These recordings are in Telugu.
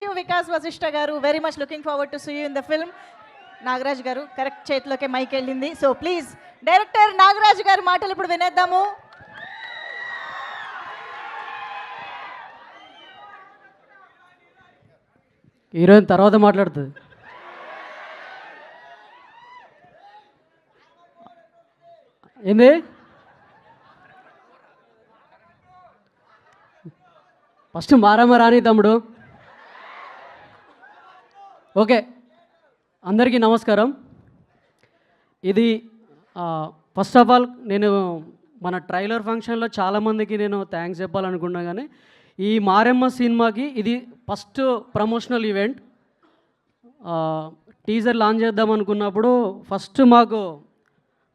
యూ వికాస్ వశిష్ఠ గారు. Very much looking forward to see you in the film. Nagaraj గారు కరెక్ట్ చేతిలోకి మైక్ వెళ్ళింది. సో ప్లీజ్ డైరెక్టర్ నాగరాజ్ గారి మాటలు ఇప్పుడు వినేద్దాము. హీరోయిన్ తర్వాత మాట్లాడుతుంది. ఏంది ఫస్ట్ మారమ్మ రాని తమ్ముడు. ఓకే, అందరికీ నమస్కారం. ఇది ఫస్ట్ ఆఫ్ ఆల్ నేను మన ట్రైలర్ ఫంక్షన్లో చాలామందికి నేను థ్యాంక్స్ చెప్పాలనుకున్నా, కానీ ఈ మారెమ్మ సినిమాకి ఇది first promotional event. Teaser launch చేద్దాం అనుకున్నప్పుడు ఫస్ట్ మాకు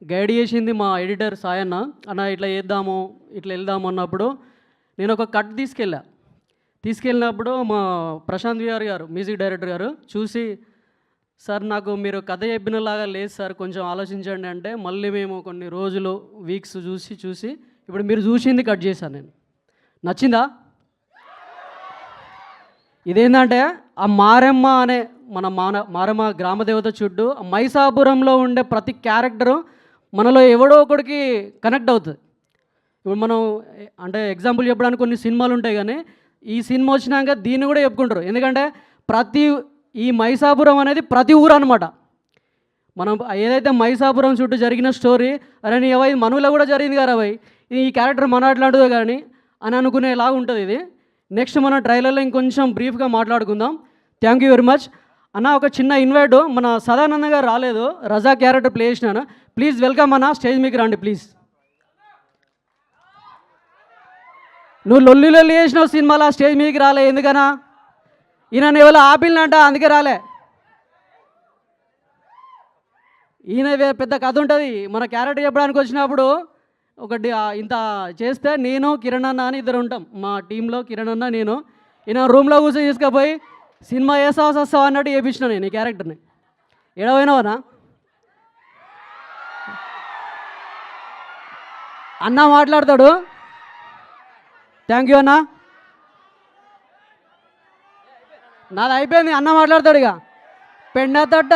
గైడ్ చేసింది మా ఎడిటర్ సాయన్న. అన్న ఇట్లా చేద్దాము, ఇట్లా వెళ్దాము అన్నప్పుడు నేను ఒక కట్ తీసుకెళ్ళినప్పుడు మా ప్రశాంత్ విఆర్ గారు మ్యూజిక్ డైరెక్టర్ గారు చూసి, సార్ నాకు మీరు కథ చెప్పినలాగా లేదు సార్, కొంచెం ఆలోచించండి అంటే మళ్ళీ మేము కొన్ని రోజులు వీక్స్ చూసి ఇప్పుడు మీరు చూసింది కట్ చేశాను నేను. నచ్చిందా? ఇదేంటంటే ఆ మారెమ్మ అనే మన మారెమ్మ గ్రామదేవత చుట్టూ మైసాపురంలో ఉండే ప్రతి క్యారెక్టరు మనలో ఎవడో ఒకడికి కనెక్ట్ అవుతుంది. ఇప్పుడు మనం అంటే ఎగ్జాంపుల్ చెప్పడానికి కొన్ని సినిమాలు ఉంటాయి, కానీ ఈ సినిమా వచ్చినాక దీన్ని కూడా చెప్పుకుంటారు. ఎందుకంటే ఈ మైసాపురం అనేది ప్రతి ఊరు అనమాట. మనం ఏదైతే మైసాపురం చుట్టూ జరిగిన స్టోరీ, అరే నీ అవై మనలో కూడా జరిగింది కదా అవై, ఈ క్యారెక్టర్ మన అట్లాంటిదో కానీ అని అనుకునేలాగా ఉంటుంది ఇది. నెక్స్ట్ మన ట్రైలర్లో ఇంకొంచెం బ్రీఫ్గా మాట్లాడుకుందాం. థ్యాంక్ యూ వెరీ మచ్ అన్న. ఒక చిన్న ఇన్వైట్, మన సదానంద గారు రాలేదు, రజా క్యారెక్టర్ ప్లే చేసినాను. ప్లీజ్ వెల్కమ్ అన్న, స్టేజ్ మీకు రండి ప్లీజ్. నువ్వు లొల్లి చేసినావు సినిమాలో, స్టేజ్ మీదకి రాలే ఎందుకనా? ఈయన ఎవరో ఆపిల్నంట, అందుకే రాలే. ఈయన పెద్ద కథ ఉంటుంది. మన క్యారెక్టర్ చెప్పడానికి వచ్చినప్పుడు ఒకటి ఇంత చేస్తే నేను కిరణ్ అన్న అని ఇద్దరు ఉంటాం మా టీంలో. కిరణ్ అన్న నేను ఈయన రూమ్లో కూర్చొని తీసుకుపోయి సినిమా వస్తావు అన్నట్టు చేయించిన నేను ఈ క్యారెక్టర్ని. ఎడవైనావనా అన్న మాట్లాడతాడు. థ్యాంక్ యూ అన్న. నాది అయిపోయింది, అన్న మాట్లాడతాడు. ఇక పెండ తట్ట